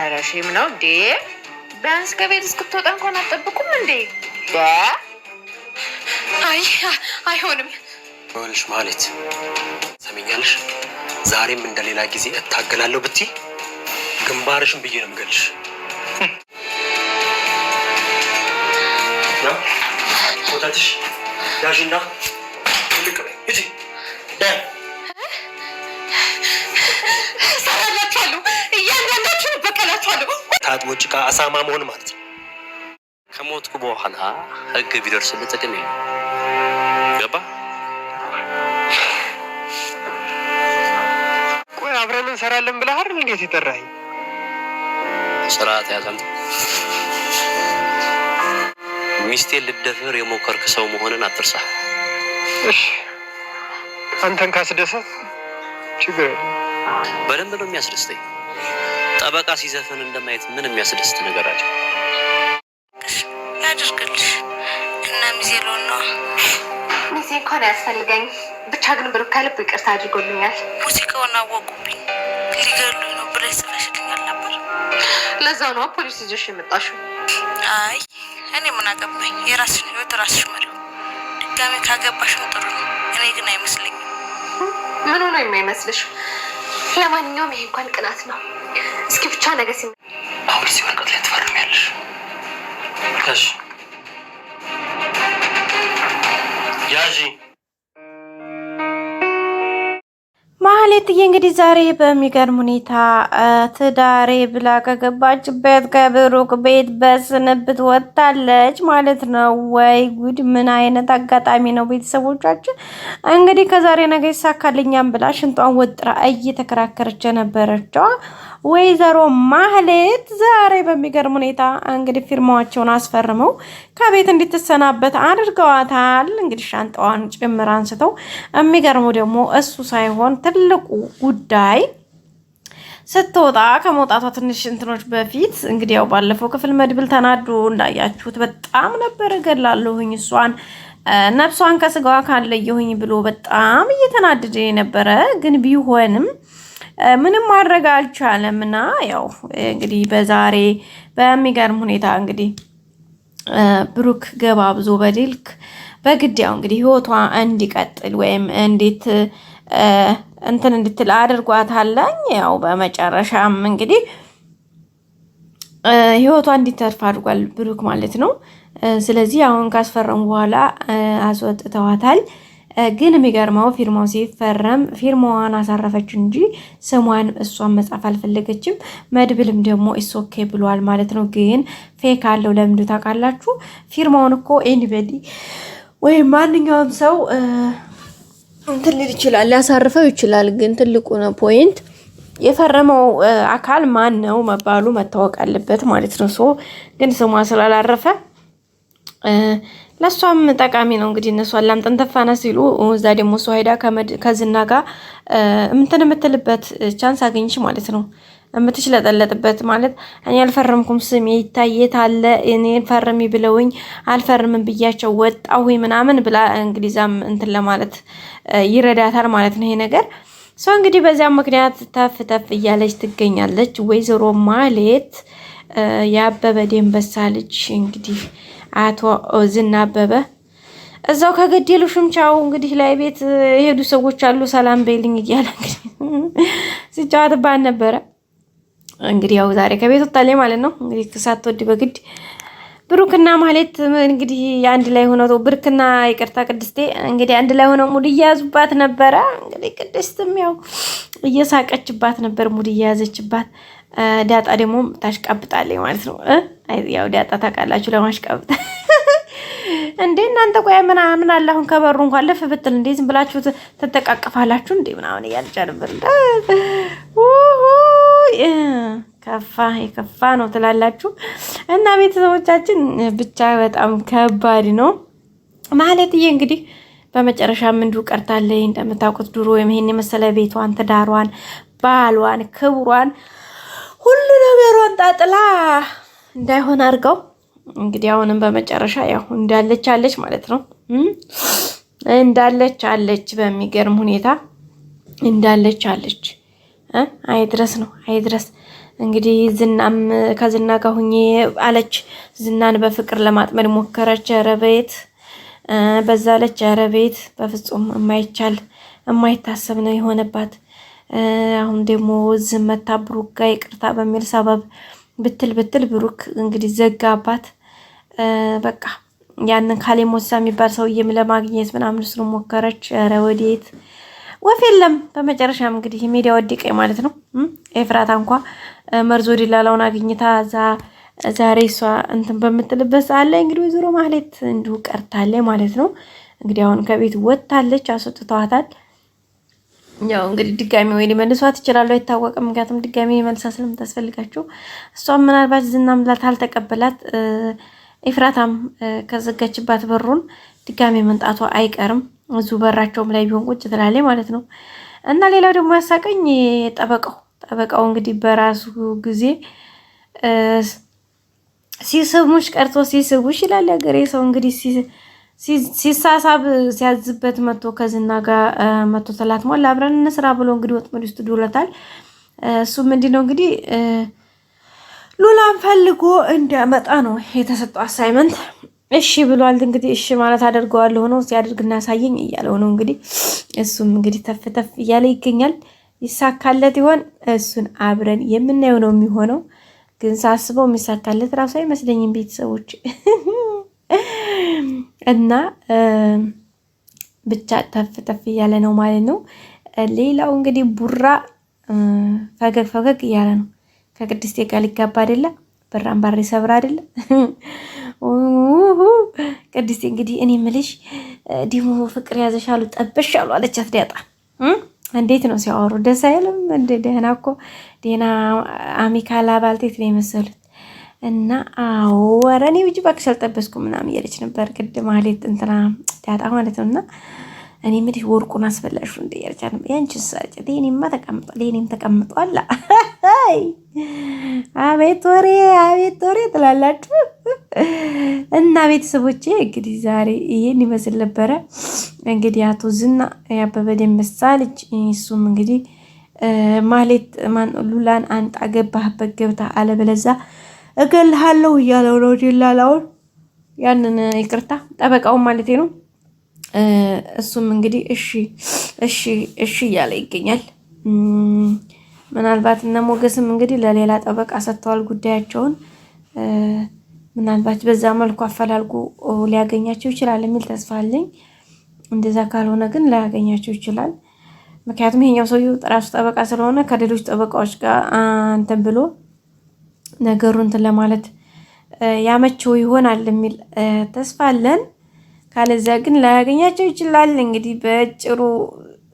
አረሽም ነው እንዴ? ቢያንስ ከቤት እስክትወጣ እንኳን አትጠብቁም እንዴ? አይሆንም። ይኸውልሽ ማለት ሰሚኛለሽ፣ ዛሬም እንደሌላ ጊዜ እታገላለሁ ብትይ ግንባርሽን ብዬ ነው የምገልሽ። ቦታትሽ ያዥና ልቅ በይ ሂጂ። እሰራላችኋለሁ፣ እያንዳንዳችሁን በቀላችኋለሁ። ታጥቦ ጭቃ አሳማ መሆን ማለት ነው። ከሞትኩ በኋላ ህግ ቢደርስልህ ጥቅም የለም። ገባ? ቆይ አብረን እንሰራለን ብለህ አይደል እንዴት ይጠራኝ? ስርዓት ያዘም። ሚስቴን ልደፍር የሞከርክ ሰው መሆንን አትርሳ። እሺ አንተን ካስደሰት ችግር የለም። በደንብ ነው የሚያስደስተኝ። ጠበቃ ሲዘፍን እንደማየት ምን የሚያስደስት ነገር አለ? ያድርግልሽ እና ሚዜሎን ነው። ሚዜ እንኳን ያስፈልገኝ ብቻ ግን ብሩክ ከልብ ይቅርታ አድርጎልኛል። ሙዚቃውን አወቁብኝ ሊገሉኝ ነው ብለሽ ጽፈሽልኛል ነበር። ለዛው ነው ፖሊስ ይዘሽ የመጣሽው። አይ እኔ ምን አገባኝ? የራስሽን ህይወት ራስሽ መሪው። ድጋሜ ካገባሽም ጥሩ ነው። እኔ ግን አይመስለኝም። ምን ሆኖ የማይመስልሽ? ለማንኛውም ይሄ እንኳን ቅናት ነው። እስኪ ብቻ ነገ አሁን እዚህ ወረቀት ላይ ትፈርሚያለሽ። እሺ ያዢ። ማህሌትዬ እንግዲህ ዛሬ በሚገርም ሁኔታ ትዳሬ ብላ ከገባችበት ከብሩክ ቤት በስንብት ወጥታለች ማለት ነው። ወይ ጉድ! ምን አይነት አጋጣሚ ነው! ቤተሰቦቻችን እንግዲህ ከዛሬ ነገ ይሳካልኛም ብላ ሽንጧን ወጥራ እየተከራከረች የነበረችው ወይዘሮ ማህሌት ዛሬ በሚገርም ሁኔታ እንግዲህ ፊርማቸውን አስፈርመው ከቤት እንድትሰናበት አድርገዋታል። እንግዲህ ሻንጣዋን ጭምር አንስተው የሚገርመው ደግሞ እሱ ሳይሆን ትልቁ ጉዳይ ስትወጣ ከመውጣቷ ትንሽ እንትኖች በፊት እንግዲህ ያው ባለፈው ክፍል መድብል ተናዶ እንዳያችሁት በጣም ነበር እገላለሁኝ እሷን ነፍሷን ከስጋዋ ካለየሁኝ ብሎ በጣም እየተናደደ የነበረ ግን ቢሆንም ምንም ማድረግ አልቻለም እና ያው እንግዲህ በዛሬ በሚገርም ሁኔታ እንግዲህ ብሩክ ገባ ብዙ በድልክ በግድ ያው እንግዲህ ህይወቷ እንዲቀጥል ወይም እንዴት እንትን እንድትል አድርጓታለኝ። ያው በመጨረሻም እንግዲህ ህይወቷ እንዲተርፍ አድርጓል ብሩክ ማለት ነው። ስለዚህ አሁን ካስፈረሙ በኋላ አስወጥተዋታል። ግን የሚገርመው ፊርማው ሲፈረም ፊርማዋን አሳረፈች እንጂ ስሟን እሷን መጻፍ አልፈለገችም። መድብልም ደግሞ ኢሶኬ ብሏል ማለት ነው። ግን ፌክ አለው። ለምንድ ታውቃላችሁ? ፊርማውን እኮ ኤኒበዲ ወይም ማንኛውም ሰው እንትን ሊል ይችላል፣ ሊያሳርፈው ይችላል። ግን ትልቁ ነው ፖይንት የፈረመው አካል ማን ነው መባሉ መታወቅ አለበት ማለት ነው። ግን ስሟ ስላላረፈ ለሷም ጠቃሚ ነው። እንግዲህ እነሱ አላምጠን ተፋና ሲሉ እዛ ደግሞ እሷ ሄዳ ከዝና ጋር እንትን የምትልበት ቻንስ አገኝሽ ማለት ነው። የምትሽለጠለጥበት ማለት እኔ አልፈረምኩም ስሜ ይታየት አለ እኔ ፈርሚ ብለውኝ አልፈርምም ብያቸው ወጣሁ ምናምን ብላ እንግዲዛም እንትን ለማለት ይረዳታል ማለት ነው ይሄ ነገር። እንግዲህ በዚያም ምክንያት ተፍ እያለች ትገኛለች ወይዘሮ ማህሌት ያበበ ደንበሳ ልጅ እንግዲህ አቶ ዝና አበበ እዛው ከገደሉሽም ቻው እንግዲህ ላይ ቤት የሄዱ ሰዎች አሉ ሰላም በይልኝ እያለ እንግዲህ ሲጫወትባት ነበረ። እንግዲህ ያው ዛሬ ከቤት ወጣለች ማለት ነው። እንግዲህ ሳትወድ በግድ ብሩክና ማህሌት እንግዲህ አንድ ላይ ሆነው ብሩክና ይቅርታ ቅድስቴ እንግዲህ አንድ ላይ ሆነው ሙድ እየያዙባት ነበረ። እንግዲህ ቅድስትም ያው እየሳቀችባት ነበር ሙድ እየያዘችባት። ዳጣ ደግሞ ታሽቃብጣለች ማለት ነው። ያው ዳጣ ታውቃላችሁ ለማሽቃብጥ እንዴ እናንተ ቆይ ምናምን አለ አሁን ከበሩ እንኳን ለፍ ብትል እንዴ ዝም ብላችሁ ተተቃቀፋላችሁ እንዴ ምናምን እያለች ነበር። ከፋ ነው ትላላችሁ። እና ቤተሰቦቻችን ብቻ በጣም ከባድ ነው። ማህሌትዬ እንግዲህ በመጨረሻም እንዱ ቀርታለች። እንደምታውቁት ድሮ ይሄን የመሰለ ቤቷን፣ ትዳሯን፣ ባሏን፣ ክብሯን ሁሉ ነገሯን ጣጥላ እንዳይሆን አድርገው እንግዲህ አሁንም በመጨረሻ ያው እንዳለች አለች ማለት ነው። እንዳለች አለች በሚገርም ሁኔታ እንዳለች አለች። አይድረስ ነው አይድረስ። እንግዲህ ዝናም ከዝና ጋር ሁኜ አለች። ዝናን በፍቅር ለማጥመድ ሞከረች። ኧረ ቤት በዛ አለች። ኧረ ቤት በፍጹም የማይቻል የማይታሰብ ነው የሆነባት። አሁን ደግሞ ዝም መታ ብሩክ ጋር ይቅርታ በሚል ሰበብ ብትል ብሩክ እንግዲህ ዘጋባት። በቃ ያንን ካሌ ሞሳ የሚባል ሰውዬም ለማግኘት ምናምን እሱን ሞከረች። ኧረ ወዴት ወፍ የለም። በመጨረሻም እንግዲህ ሚዲያ ወደቀ ማለት ነው። ኤፍራታ እንኳ መርዞ ዲላላውን አግኝታ ዛሬ እሷ እንትን በምትልበት ሰዓት ላይ እንግዲህ ወይዘሮ ማህሌት እንዲሁ ቀርታለች ማለት ነው። እንግዲህ አሁን ከቤት ወጥታለች፣ አስወጥተዋታል። ያው እንግዲህ ድጋሚ ወይ ሊመልሷት ይችላሉ፣ አይታወቅም። ምክንያቱም ድጋሚ መልሳ ስለምታስፈልጋቸው እሷም ምናልባት ዝናም ላልተቀበላት ኤፍራታም ከዘጋችባት በሩን ድጋሚ መንጣቷ አይቀርም። እዙ በራቸውም ላይ ቢሆን ቁጭ ትላለች ማለት ነው። እና ሌላው ደግሞ ያሳቀኝ ጠበቃው እንግዲህ በራሱ ጊዜ ሲስሙሽ ቀርቶ ሲስቡሽ ይላል ያገሬ ሰው። እንግዲህ ሲሳሳብ ሲያዝበት መጥቶ ከዝና ጋር መጥቶ ተላትሟል። አብረን እንስራ ብሎ እንግዲህ ወጥመድ ውስጥ ዱለታል። እሱ ምንድነው እንግዲህ ሉላን ፈልጎ እንዲያመጣ ነው የተሰጠው አሳይመንት። እሺ ብሏል። እንግዲህ እሺ ማለት አደርገዋለሁ ነው ሲያደርግና ያሳየኝ እያለው ነው እንግዲህ። እሱም እንግዲህ ተፍ እያለ ይገኛል። ይሳካለት ይሆን? እሱን አብረን የምናየው ነው የሚሆነው። ግን ሳስበው የሚሳካለት ራሱ አይመስለኝም ቤተሰቦች እና ብቻ ተፍ እያለ ነው ማለት ነው። ሌላው እንግዲህ ቡራ ፈገግ እያለ ነው። ከቅድስቴ ጋር ሊጋባ አይደለ? በራም ባሪ ሰብራ አይደለ? ቅድስቴ እንግዲህ እኔ ምልሽ ዲሞ ፍቅር ያዘሻሉ ጠበሽ አሉ አለቻት ዳጣ። እንዴት ነው ሲያወሩ ደስ አይልም? እንደ ደህና እኮ ደህና አሚካላ ባልቴት ነው የመሰሉት። እና አዎ ኧረ እኔ ብቻ እባክሽ አልጠበስኩም ምናምን እያለች ነበር ቅድም ማህሌት እንትና ዳጣ ማለት ነው። እና እኔ ምንድን ወርቁን አስፈላሹ እንደ ያርቻለ ያንቺስ ሳጭት እኔማ ተቀምጧል እኔም ተቀምጧል። አቤት ወሬ ትላላችሁ። እና ቤተሰቦቼ እንግዲህ ዛሬ ይሄን ይመስል ነበረ። እንግዲህ አቶ ዝና ያበበ ደምሳ ልጅ እሱም እንግዲህ ማህሌት ሉላን አንጣ ገባህበት ገብታ አለበለዛ እገልሃለሁ እያለው ነው ዲላላውን ያንን ይቅርታ ጠበቃውን ማለት ነው። እሱም እንግዲህ እሺ እያለ ይገኛል። ምናልባት እነ ሞገስም እንግዲህ ለሌላ ጠበቃ ሰጥተዋል ጉዳያቸውን። ምናልባት በዛ መልኩ አፈላልጎ ሊያገኛቸው ይችላል የሚል ተስፋ አለኝ። እንደዛ ካልሆነ ግን ላያገኛቸው ይችላል። ምክንያቱም ይሄኛው ሰውዬው ራሱ ጠበቃ ስለሆነ ከሌሎች ጠበቃዎች ጋር እንትን ብሎ ነገሩን እንትን ለማለት ያመቸው ይሆናል የሚል ተስፋ አለን። ካለዚያ ግን ላያገኛቸው ይችላል። እንግዲህ በጭሩ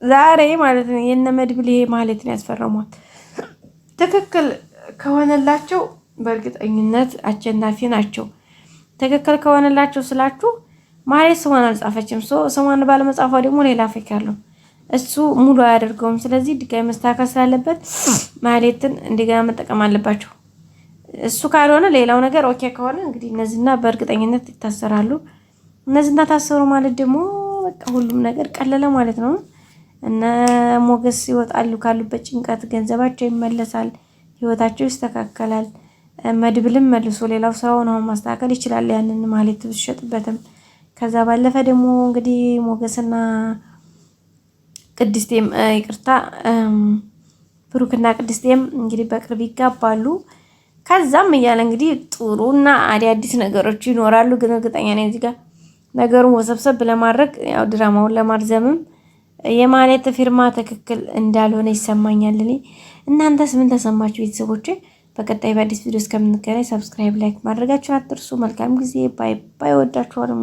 ዛሬ ማለት ነው የነ መድብል ይሄ ማለት ነው ያስፈረሟል። ትክክል ከሆነላቸው በእርግጠኝነት አሸናፊ ናቸው። ትክክል ከሆነላቸው ስላችሁ ማለት ስሟን አልጻፈችም። ስሟን ባለመጻፏ ደግሞ ሌላ ፌክ ያለው እሱ ሙሉ አያደርገውም። ስለዚህ ድጋሚ መስተካከል ስላለበት ማለትን እንደገና መጠቀም አለባቸው። እሱ ካልሆነ ሌላው ነገር ኦኬ ከሆነ እንግዲህ እነዚህና በእርግጠኝነት ይታሰራሉ። እነዚህና ታሰሩ ማለት ደግሞ በቃ ሁሉም ነገር ቀለለ ማለት ነው። እነ ሞገስ ይወጣሉ ካሉበት ጭንቀት፣ ገንዘባቸው ይመለሳል፣ ህይወታቸው ይስተካከላል። መድብልም መልሶ ሌላው ስራውን አሁን ማስተካከል ይችላል። ያንን ማለት ትሸጥበትም። ከዛ ባለፈ ደግሞ እንግዲህ ሞገስና ቅድስቴም ይቅርታ ብሩክና ቅድስቴም እንግዲህ በቅርብ ይጋባሉ። ከዛም እያለ እንግዲህ ጥሩና አዲስ ነገሮች ይኖራሉ። ግን እርግጠኛ ነኝ እዚህ ጋር ነገሩን ወሰብሰብ ለማድረግ ያው ድራማውን ለማርዘምም የማለት ፊርማ ትክክል እንዳልሆነ ይሰማኛል። እናንተስ ምን ተሰማችሁ ቤተሰቦቼ? በቀጣይ በአዲስ ቪዲዮ እስከምንገናኝ ሰብስክራይብ፣ ላይክ ማድረጋችሁን አትርሱ። መልካም ጊዜ። ባይ ባይ። ወዳችኋለሁ።